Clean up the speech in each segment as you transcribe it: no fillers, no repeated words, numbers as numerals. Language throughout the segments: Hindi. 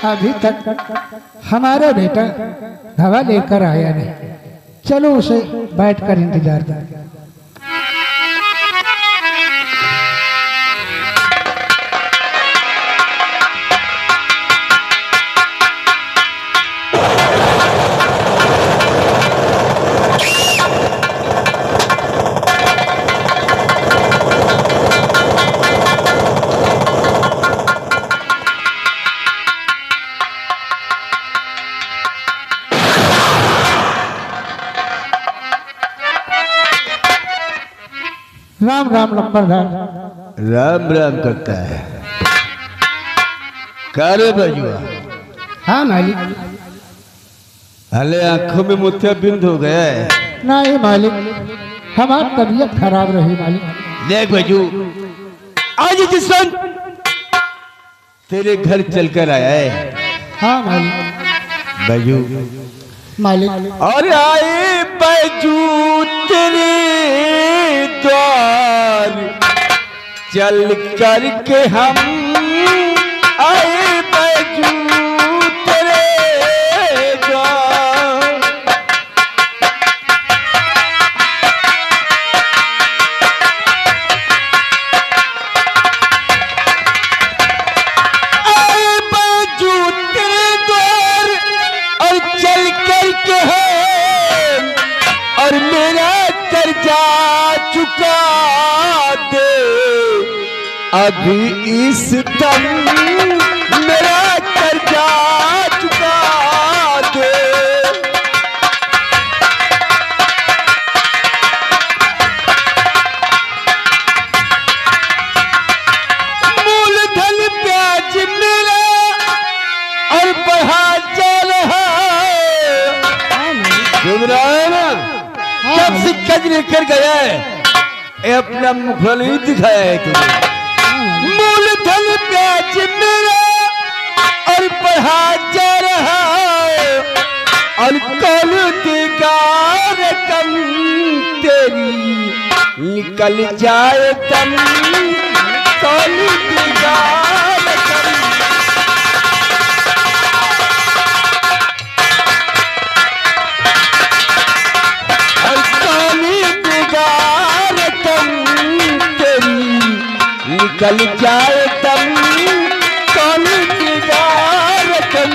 अभी तक हमारा बेटा दवा लेकर आया नहीं। चलो उसे बैठकर इंतजार करें। राम राम लंबरदार। राम राम करता है। कारे बजुआ। हाँ मालिक। अले आंखों में मोतियाबिंद हो गया है। नहीं मालिक, हमारी तबीयत खराब रही मालिक। देख बजू, आज जिस तेरे घर चलकर आया है। हाँ मालिक। बजू मालिक। और आए बजू तेरे द्वार चल कर के हम आए बजू तेरे द्वार। आए बजू तेरे द्वार और चल कर के हम और मेरा कर्जा चुका दे अभी इस दम मेरा कर्जा चुका दे। मूलधन ब्याज मेरा और बढ़ा जा रहा सुन रहा है ना। जब से कज लेकर गया है ये अपना मुखड़ा नहीं दिखाया है तुम्हें। मूलधन ब्याज मेरा और बढ़ा जा रहा है और कल देगा रकम तेरी निकल जाए दम कल देगा रकम। निकल जाए तम कौन रकम।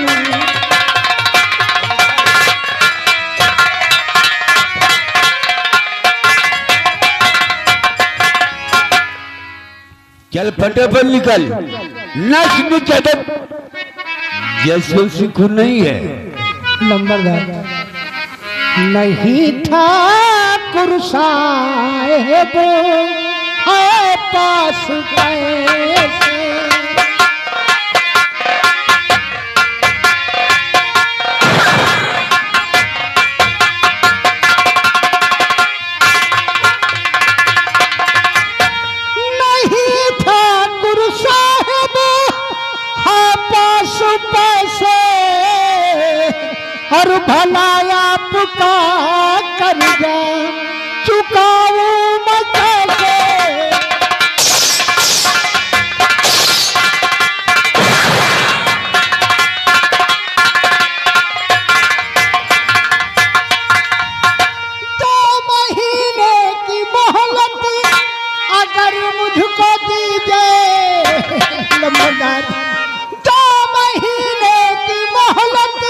चल फटाफट निकल। नश में चदत जैसे सिखू नहीं है। नंबरदार नहीं था कुर्साहेब है पास कैसे। नहीं था गुरु साहब है पास पैसे और भला आपका कर्जा चुकाऊं मैं कैसे। मुझको दीजिए नंबरदार 2 महीने की मोहलत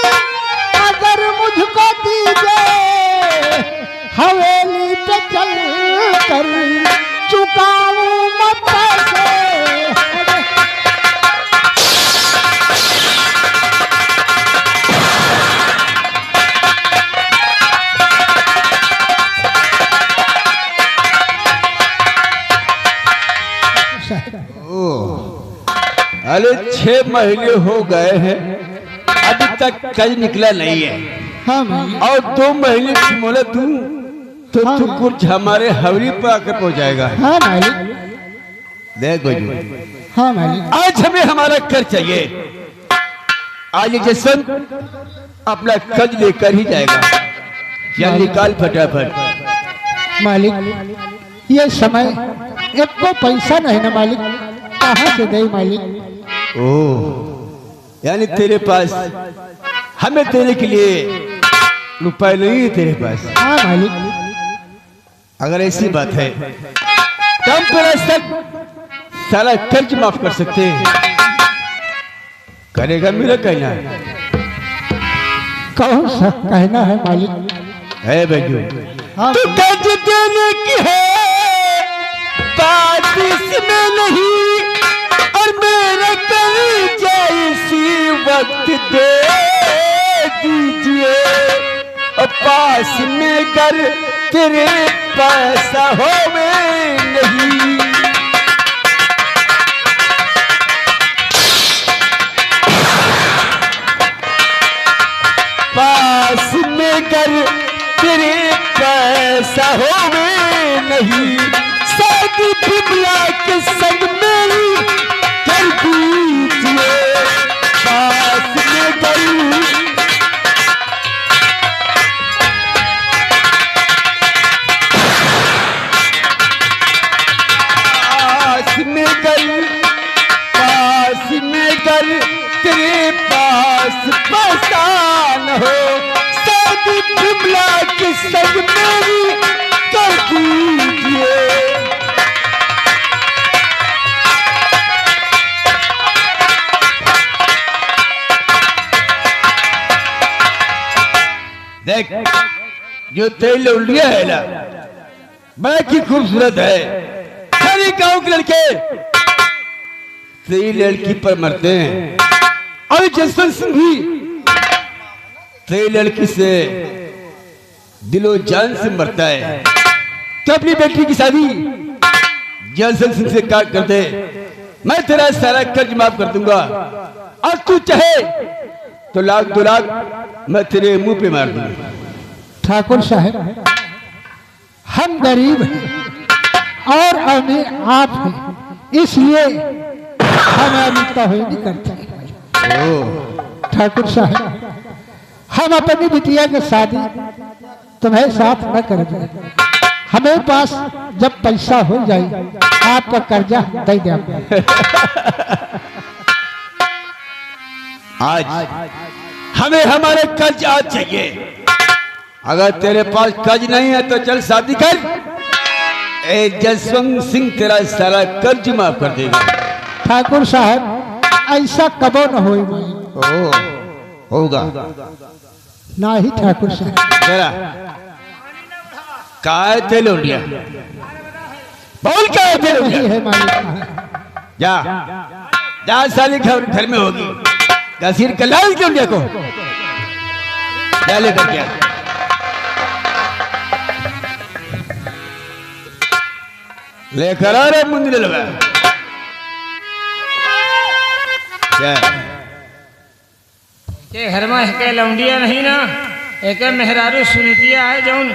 अगर मुझको दीजिए हवेली पे चल कर चुकाऊं मैं पैसे। अरे 6 महीने हो गए हैं अभी तक कल निकला नहीं है। हाँ और 2 महीने की मोहलत दूं तो हाँ, तू कुछ हमारे हवली पर आकर पहुंचाएगा। हाँ मालिक। देख बजू, हाँ मालिक। आज हमें हमारा कर चाहिए। आज जैसन अपना कर्ज लेकर ही जाएगा। चल निकाल फटाफट। मालिक ये समय एक को पैसा नहीं ना मालिक, कहाँ से दे मालिक। ओह यानी तेरे पास हमें देने के लिए रुपए नहीं है तेरे पास। हाँ मालिक। अगर ऐसी बात है तो हम तेरा सब सारा कर्ज माफ कर सकते हैं। करेगा मेरा कहना कौन सा कहना है मालिक? है बैजू। हाँ तू कर्ज देने की है बात इसमें नहीं, और मेरा कर्ज इसी वक्त दे दीजिए। और पास में कर तेरे पैसा हो में नहीं। पास में कर तेरे पैसा हो में नहीं। शादी बिमला के संग मेरी कर दीजिए। पास में कर पास में कर तेरे पास पैसा न हो। शादी बिमला के संग मेरी कर दीजिए। देख जो तेल उल्लिया है ना बड़ा की खूबसूरत है। सारे गांव के लड़के तेरी लड़की पर मरते हैं, और जसवंत सिंह भी तेरी लड़की से दिलो जान से मरता है। तो अपनी बेटी की शादी जसवंत सिंह से काट कर दे, मैं तेरा सारा कर्ज माफ कर दूंगा। और तू चाहे तो लाख 2 लाख मैं तेरे मुंह पे मार दूंगा। ठाकुर साहब हम गरीब हैं और अमीर आप हैं, इसलिए हमारी तौहीन करते हैं। ठाकुर साहब हम अपनी बिटिया की शादी तुम्हें साथ न कर दे। हमें पास जब पैसा हो जाए आपका कर्जा दे दे। आज हमें हमारे कर्ज आज चाहिए। अगर तेरे पास कर्ज नहीं है तो चल शादी कर। जसवंत सिंह तेरा सारा कर्ज माफ कर देगा। ठाकुर साहब ऐसा कबो न होगा ना ही ठाकुर साहब। तेरा काय थे लोटिया बोल क्या थे लोटिया है मालिक। जा जा साली घर में होगी। गसीर कलाल क्यों लोटिया को जा लेकर क्या लेकर आ रहे मुंदे लगा के घर में के लौंडिया नहीं ना एक मेहरारू सुनीतिया है जौन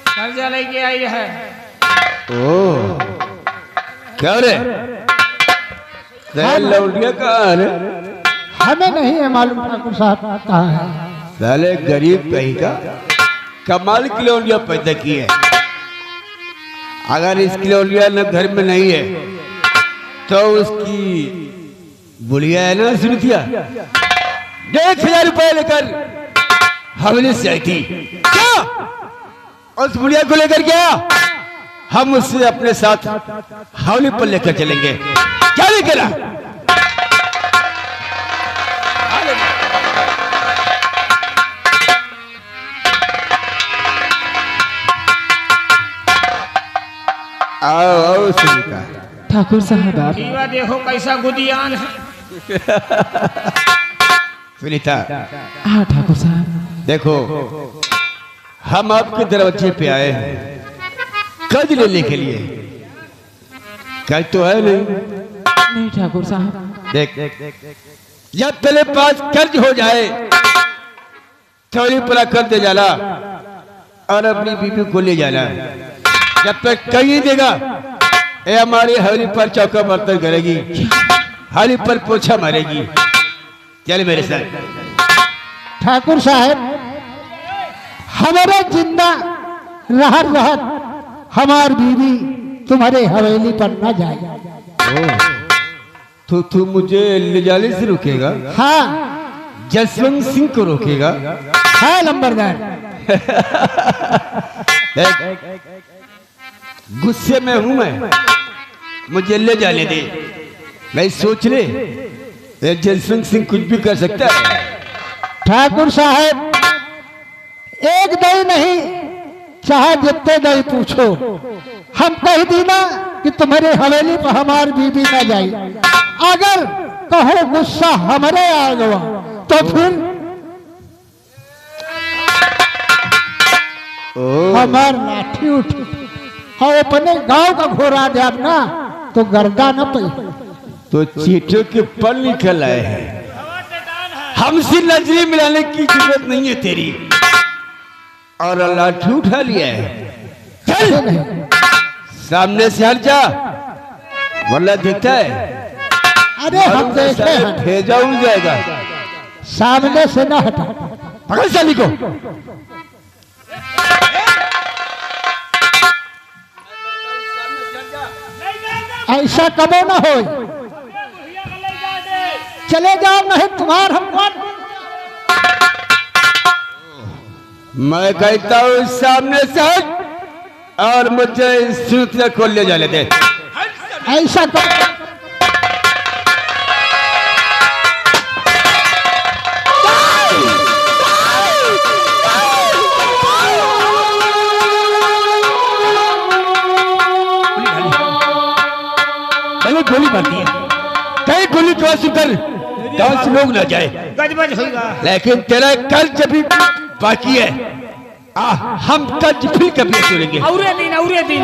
कर्जा लेके आई है। ओ क्या रे लौंडिया कहाँ है? हमें नहीं है मालूम ठाकुर साहब कहाँ है। साले गरीब कहीं का कमाल की लौंडिया पैदा की है। अगर इसकी लौंडिया न घर में नहीं है तो उसकी बुढ़िया है ना सुनीतिया 1000 रुपए लेकर हवेली से आई थी। क्या उस बुढ़िया को लेकर गया? हम उससे अपने साथ हवेली पर लेकर चलेंगे। क्या लेकर आओ सुनीता। ठाकुर साहब आप दीवा देखो कैसा गुदियान है। सुनीता हाँ ठाकुर साहब देखो हम आपके दरवाजे पे आए हैं कर्ज लेने के लिए। कर्ज तो है नहीं ठाकुर साहब। देख जब तेरे पास कर्ज हो जाए थोड़ी पूरा कर दे जाना और अपनी बीबी को ले जाना। जब तक कहीं देगा ये हमारी हवेली पर चौका बर्तन करेगी, हवेली पर पोछा मारेगी। चल मेरे साथ। ठाकुर साहब हमारा जिंदा रह हमार बीवी तुम्हारे हवेली पर न जाए। तो तू मुझे ले जाने से रोकेगा? हाँ जसवंत सिंह को रोकेगा? है नंबरदार। गुस्से में हूं मैं, मुझे ले जाने दे। मैं सोच ले, जसवंत सिंह कुछ भी कर सकता है। ठाकुर साहब एक दही नहीं, चाहे जितने दही पूछो, हम कह दी ना कि तुम्हारे हवेली पर हमारी बीबी ना जाए। अगर कहो गुस्सा हमारे आ गया तो फिर हमार लाठी उठी और अपने गांव का घोड़ा जाब ना तो गर्दा न पई। तो चीटों के पल निकल आए हैं, हमसे नजरें मिलाने की जरूरत नहीं है तेरी, और लाठी उठा लिया है। चल सामने से हट जा, वरना देखता है अरे हम देखे हैं, भेजा उड़ जाएगा। सामने से न हटा। पकड़ साली को। ऐसा कबो न हो, चले जाओ नहीं तुम्हार हम कौन। मैं कहता हूँ सामने से हट और मुझे सूत्र को ले जाने दे। ऐसा कबो गोली मारती है, कहीं गोली क्रॉस कर गांव से लोग ना जाए। गजबज होगा। लेकिन तेरा कल जब भी बाकी है, हम कल फिर कभी सुनेंगे। औरे दिन औरे दिन।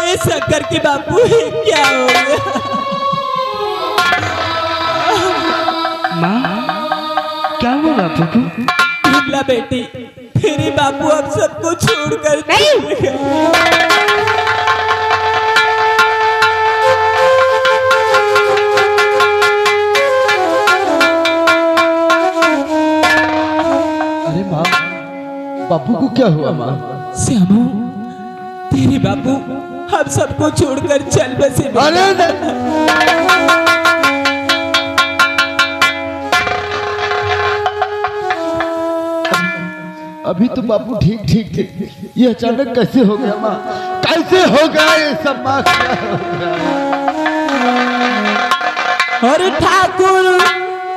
ये शंकर के बापू क्या हो गया? माँ क्या हुआ बापू को? विमला बेटी, तेरे बापू अब सबको छोड़कर चले गए। अरे माँ, बापू को क्या हुआ माँ? श्यामू, तेरे बापू हम सबको छोड़कर चल बसे। अभी तो बापू ठीक ठीक थे, ये अचानक कैसे हो गया माँ? कैसे हो गया ये सब माँ? और ठाकुर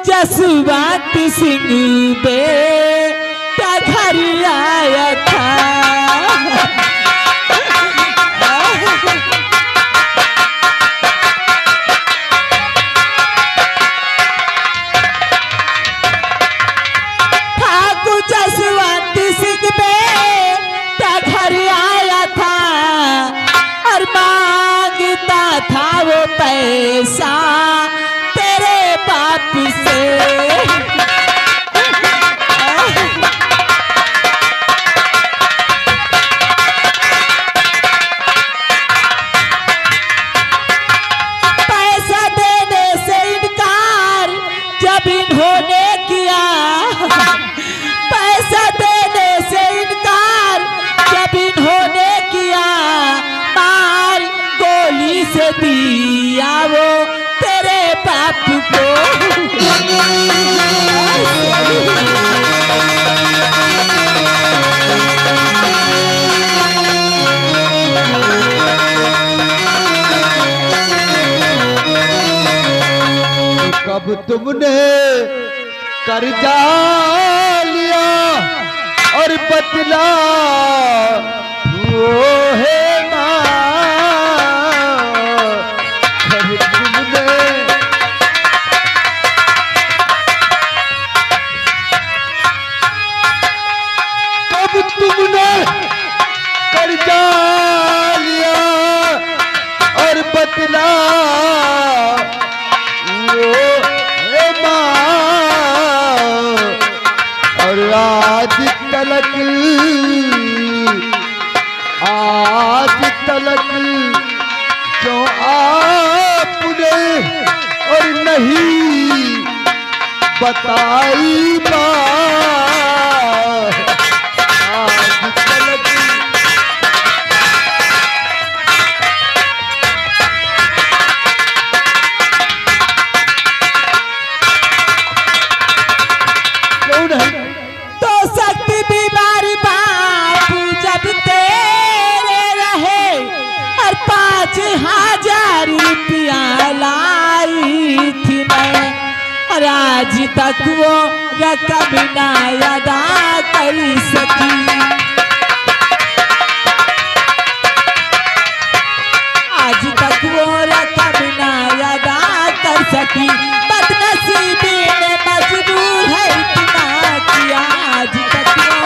जसवंत सिंह बेटा घर आया था। ठाकुर जसवंत सिंह बेटा घर आया था और मांगता था वो पैसा तेरे बाप से। पैसा देने से इनकार जब इन्होंने किया, पैसा देने से इनकार जब इन्होंने किया, मार गोली से दिया वो तेरे बाप को। कब तुमने कर्जा लिया और बतला वो है माँ? कब तुमने कर्जा लिया और बतला वो है माँ? और आज तलक क्यों आपने और नहीं बताई बात? आज तलक आज तक वो रकम ना अदा कर सकी। आज तक वो रकम ना अदा कर सकी। बदनसीबी ने मजबूर है इतना किया। आज तक वो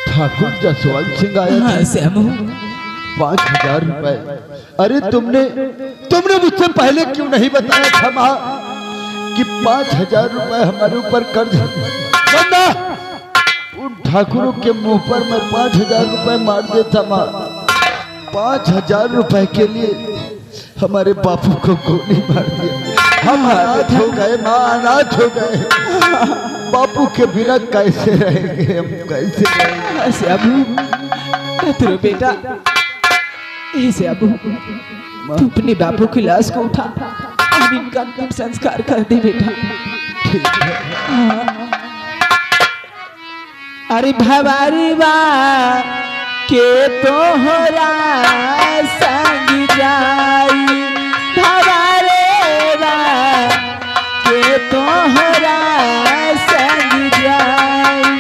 ठाकुर जसवंत सिंह आया था। हाँ श्यामू 5,000 रुपए। अरे तुमने मुझसे पहले क्यों नहीं बताया था माँ कि 5,000 रुपए हमारे ऊपर कर्ज है। उन ठाकुरों के मुंह पर मैं 5,000 रुपए मार देता माँ। 5,000 रुपए के लिए हमारे बापू को गोली मार दिया। हम अनाथ हो गए माँ, अनाथ हो गए। बापू के बिना कैसे रहेंगे हम, कैसे रहेंगे। श्यामू कतरो बेटा, ऐसे अबू तू अपने बापू की लाश को उठा और इनका अंतिम संस्कार कर दे बेटा। ठीक है। हाँ। अरे भवारी बा के तोहरा संग जाई। भवारे बा के तोहरा संग जाई।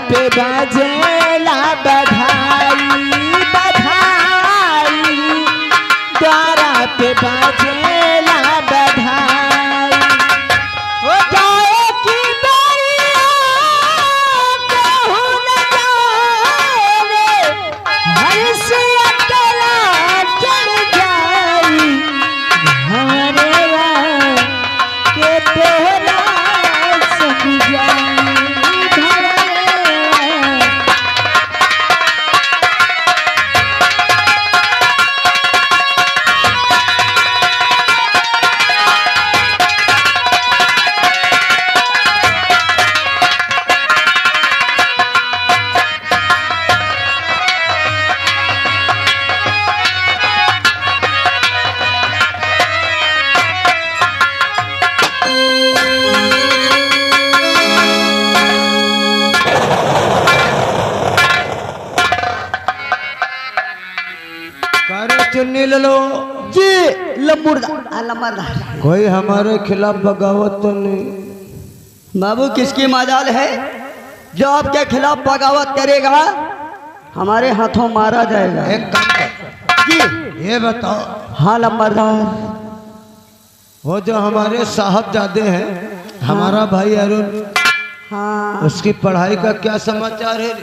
पे बाजेला बधाई बधाई। द्वारा पे बाजेला बधाई। हो जाए कि दरिया कहूँ न जाए। हर्ष अकेला चढ़ जाई। हमारे के तोहरा संग जाई। चुन्नी ले लो जी लम्बरदार। कोई हमारे खिलाफ बगावत तो नहीं। बाबू किसकी मजाल है जो आपके खिलाफ बगावत करेगा? हमारे हाथों मारा जाएगा। एक काम कर जी ये बताओ, हाँ लम्बरदार। वो जो हमारे साहबजादे हैं, हमारा भाई अरुण, हाँ उसकी पढ़ाई का क्या समाचार है?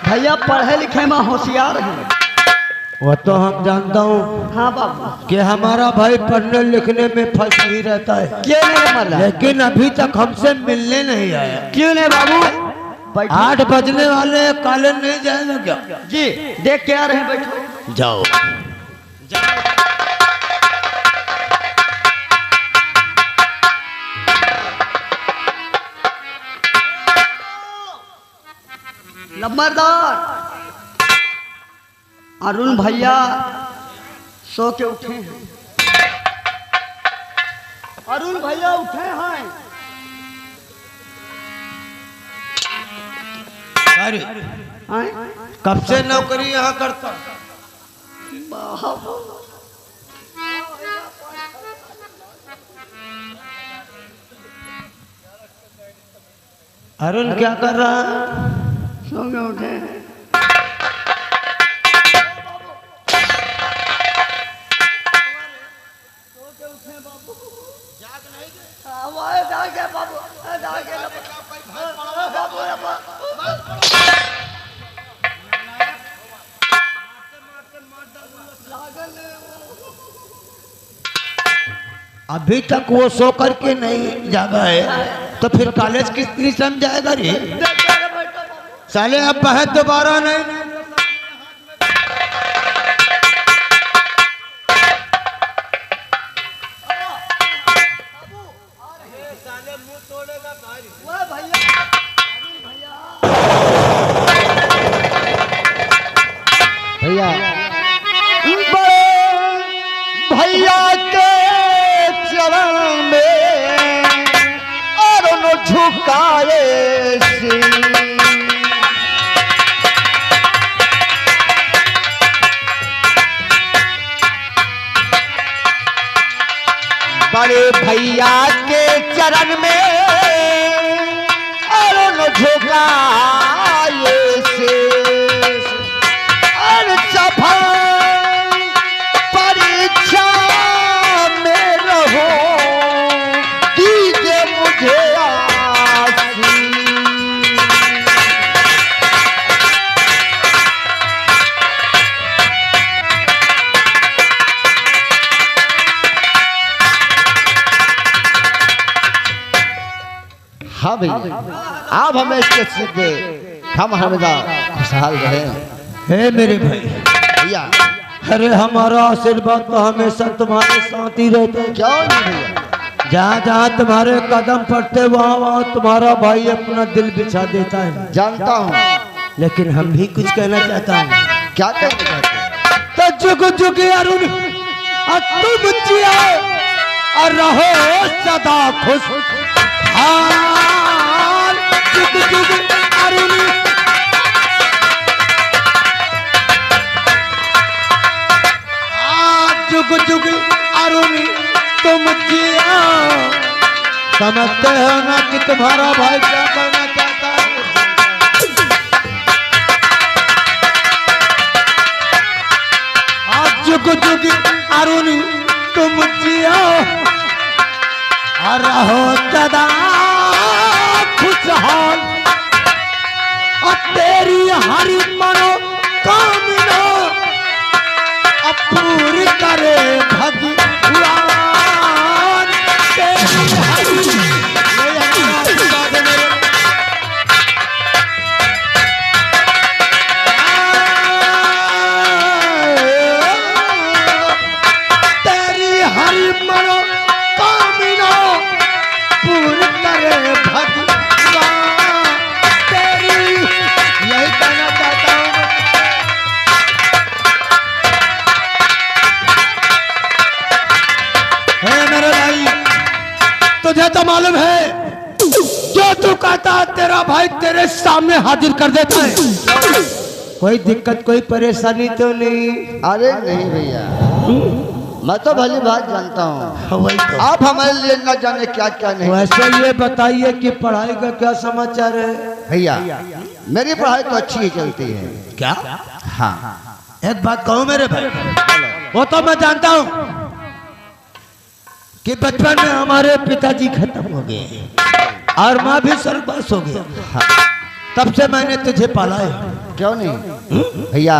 भैया पढ़े लिखे में होशियार है। वो तो हम जानता हूँ हाँ बाबू। कि हमारा भाई पढ़ने लिखने में फंस ही रहता है। क्यों नहीं मल्ला? लेकिन अभी तक हमसे मिलने नहीं आया। क्यों नहीं बाबू? 8 बजने वाले, कॉलेज नहीं जाएगा क्या? जी देख के आ रहे हैं, बैठो। जाओ। लम्बरदार अरुण भैया सो के उठे हैं। अरुण भैया उठे हैं। अरे आए? कब से नौकरी यहाँ करता? अरुण क्या कर रहा है? सो के उठे हैं। अभी तक वो सो करके नहीं जागा है तो फिर कॉलेज किस तरह समझाएगा रे? साले अब बहत दोबारा नहीं। भैया भैया के चरण में और न झुकाए बड़े भैया के चरण में और न झुकाए से और सफल परीक्षा में रहो दीजिए मुझे आसी। हाँ भैया आप हमें इसके सीधे हम हमेशा खुशहाल रहे। हे मेरे भाई, भैया अरे हमारा आशीर्वाद तो हमेशा तुम्हारे साथ ही रहता है। क्यों नहीं भैया? जहाँ जहाँ तुम्हारे कदम पड़ते वहाँ वहाँ तुम्हारा भाई अपना दिल बिछा देता है। जानता हूँ, लेकिन हम भी कुछ कहना चाहता हूँ। क्या कहना चाहते हैं? तो जुग जुग अरुण और तुम जियो और रहो सदा खुश। जुग जुग अरुण जुग जुग अरुण तुम जियो। समझते हो ना कि तुम्हारा भाई क्या करना चाहता है? आज जुग जुग अरुण तुम जियो और रहो सदा खुशहाल और तेरी हरि मनो कामना पूरी करे भगवान। तेरी हरि तेरी हरि मनो कामना पूरी करे भगवान। तेरी यही कहना चाहता हूँ। मेरे भाई, तुझे तो मालूम है जो तू कहता है तेरा भाई तेरे सामने हाजिर कर देता है। कोई दिक्कत कोई परेशानी तो नहीं? अरे नहीं भैया, मैं तो भली बात जानता हूँ। वही तो। आप हमारे लिए न जाने क्या क्या नहीं। वैसे ये बताइए कि पढ़ाई का क्या समाचार है? भैया मेरी पढ़ाई तो अच्छी ही चलती है। क्या? हाँ एक बात कहूँ मेरे भाई, वो तो मैं जानता हूँ कि बचपन में हमारे पिताजी खत्म हो गए और माँ भी स्वर्गवास हो गया। तब से मैंने तुझे पाला है। क्यों नहीं भैया,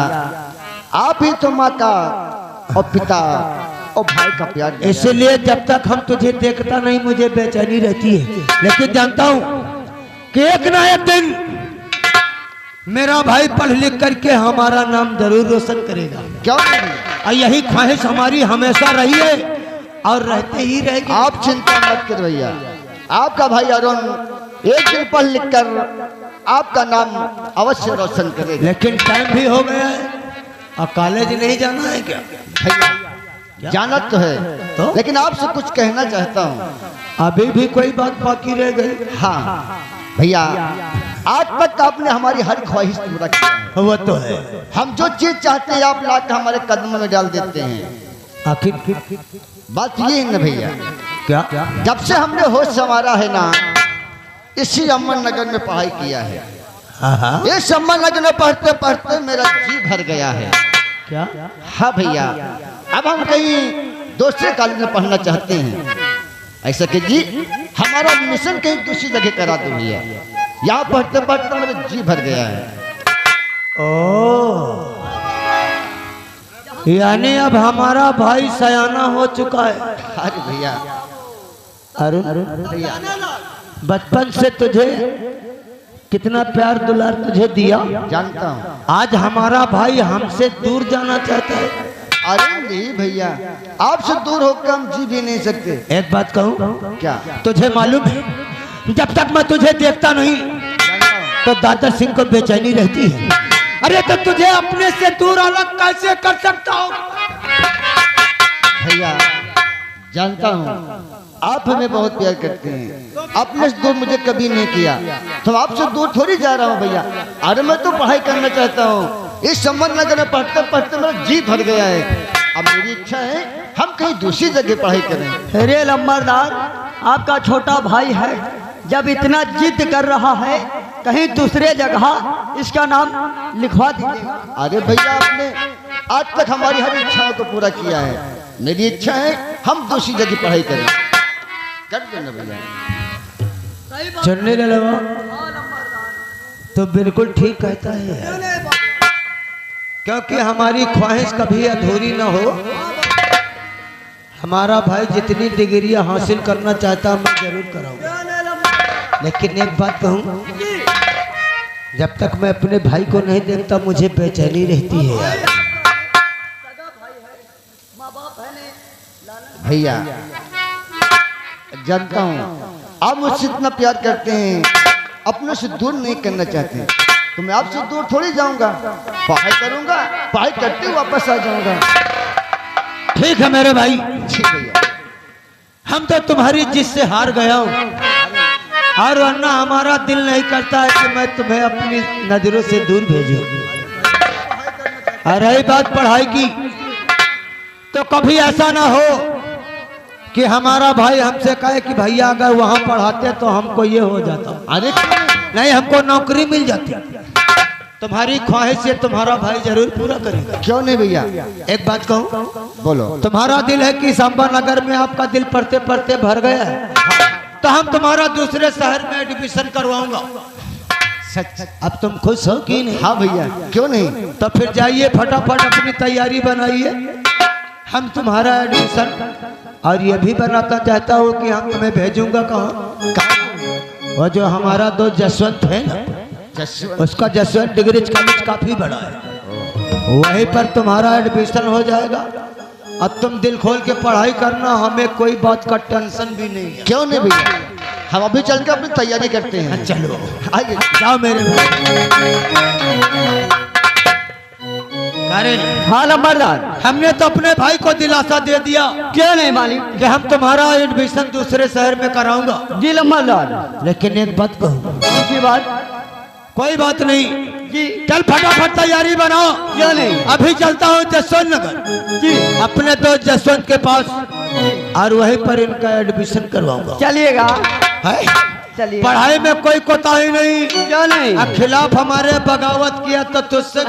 आप ही तो माता और पिता और भाई का प्यार दिया। इसलिए जब तक हम तुझे देखता नहीं मुझे बेचैनी रहती है, लेकिन जानता हूँ कि एक ना एक दिन मेरा भाई पढ़ लिख करके हमारा नाम जरूर रोशन करेगा। क्यों नहीं? और यही ख्वाहिश हमारी हमेशा रही है और रहते ही रहेगी। आप चिंता मत कर भैया, आपका भाई अरुण एक दिन पढ़ लिख कर आपका नाम अवश्य रोशन करेगा। लेकिन टाइम भी हो गया है और कॉलेज नहीं जाना है क्या? भैया जाना तो है तो? लेकिन आपसे कुछ कहना चाहता हूँ। अभी भी कोई बात बाकी रह गई? हाँ भैया, आज तक आपने हमारी हर ख्वाहिश पूरा किया है। वो तो है। हम जो चीज चाहते हैं आप लाकर हमारे कदम में डाल देते हैं। आखिर बात ये है ना भैया, क्या? जब से हमने होश संवारा है ना, इसी अमन नगर में पढ़ाई किया है। इस अमन नगर में पढ़ते पढ़ते मेरा जी भर गया है। क्या? हाँ भैया, अब हम कहीं दूसरे कॉलेज में पढ़ना चाहते हैं। ऐसा कीजिए, हमारा मिशन कहीं दूसरी जगह करा दो भैया। यहाँ पढ़ते पढ़ते मेरा जी भर गया है। ओ यानी अब हमारा भाई सयाना हो चुका है। अरे भैया, अरुण बचपन से तुझे कितना प्यार दुलार तुझे दिया, जानता हूँ। आज हमारा भाई हमसे दूर जाना चाहता है। अरे नहीं भैया, आपसे दूर होकर हम जी भी नहीं सकते। एक बात कहूँ क्या? तुझे मालूम है, जब तक मैं तुझे देखता नहीं तो दादा सिंह को बेचैनी रहती है। अरे तो तुझे अपने से दूर अलग कैसे कर सकता हूँ? भैया जानता हूँ आप हमें बहुत प्यार करते हैं, आपने दूर मुझे कभी नहीं किया, तो आपसे दूर थोड़ी जा रहा हूँ भैया। अरे मैं तो पढ़ाई करना चाहता हूँ, इस संबंध नगर में पढ़ते पढ़ते मेरा जी भर गया है। अब मेरी इच्छा है हम कहीं दूसरी जगह पढ़ाई करें। अरे लंबरदार, आपका छोटा भाई है, जब इतना जिद कर रहा है कहीं दूसरे जगह इसका नाम लिखवा दीजिएगा। अरे भैया आपने आज तक हमारी हर इच्छाओं को पूरा किया है, मेरी इच्छा है हम दूसरी जगह पढ़ाई करें। कर देना भैया। चुनने लगा तो बिल्कुल ठीक कहता है, क्योंकि हमारी ख्वाहिश कभी अधूरी न हो। हमारा भाई जितनी डिग्रियां हासिल करना चाहता मैं जरूर कराऊंगा, लेकिन एक बात कहूं, जब तक मैं अपने भाई को नहीं देखता मुझे बेचैनी रहती है यार। भैया जानता हूँ आप मुझसे इतना प्यार करते हैं, अपने से दूर नहीं करना चाहते, तो मैं आपसे दूर थोड़ी जाऊंगा, पढ़ाई करूंगा, पढ़ाई करते हुए वापस आ जाऊंगा। ठीक है मेरे भाई, ठीक भैया। हम तो तुम्हारी जिद से हार गया हूँ, और वरना हमारा दिल नहीं करता है कि मैं तुम्हें अपनी नजरों से दूर भेजूं। और रही बात पढ़ाई की, तो कभी ऐसा ना हो कि हमारा भाई हमसे कहे कि भैया अगर वहां पढ़ाते तो हमको ये हो जाता। अरे नहीं, हमको नौकरी मिल जाती। तुम्हारी ख्वाहिश से तुम्हारा भाई जरूर पूरा करेगा। क्यों नहीं भैया? एक बात कहूँ, बोलो। तुम्हारा दिल है कि सांबा नगर में आपका दिल पढ़ते पढ़ते भर गया है, तो हम तुम्हारा दूसरे शहर में एडमिशन करवाऊंगा। सच? अब तुम खुश हो कि नहीं? हाँ भैया, क्यों नहीं। तो फिर जाइए फटाफट अपनी तैयारी बनाइए, हम तुम्हारा एडमिशन, और ये भी बनाता चाहता हूँ कि हम तुम्हें भेजूंगा कहाँ? वो जो हमारा दोस्त जसवंत है ना, उसका जसवंत डिग्री कॉलेज काफी बड़ा है, वहीं पर तुम्हारा एडमिशन हो जाएगा। अब तुम दिल खोल के पढ़ाई करना, हमें कोई बात का टेंशन भी नहीं है। क्यों नहीं भैया, हम अभी चल के अपनी तैयारी करते हैं। चलो आइए। जाओ मेरे भाई। हाँ नंबरदार, हमने तो अपने भाई को दिलासा दे दिया, क्यों नहीं मालिक? कि हम तुम्हारा एडमिशन दूसरे शहर में कराऊंगा। जी नंबरदार। लेकिन एक बात कहूँ, कौन सी बात? कोई बात नहीं जी। चल फटाफट तैयारी बनाओ। क्यों नहीं? अभी चलता हूँ जसवंत नगर जी। अपने दोस्त जसवंत के पास, और वहीं पर इनका एडमिशन करवाऊंगा। चलिएगा। है? चलिए। पढ़ाई में कोई कोताही नहीं। क्यों नहीं? खिलाफ हमारे बगावत किया तो तुझसे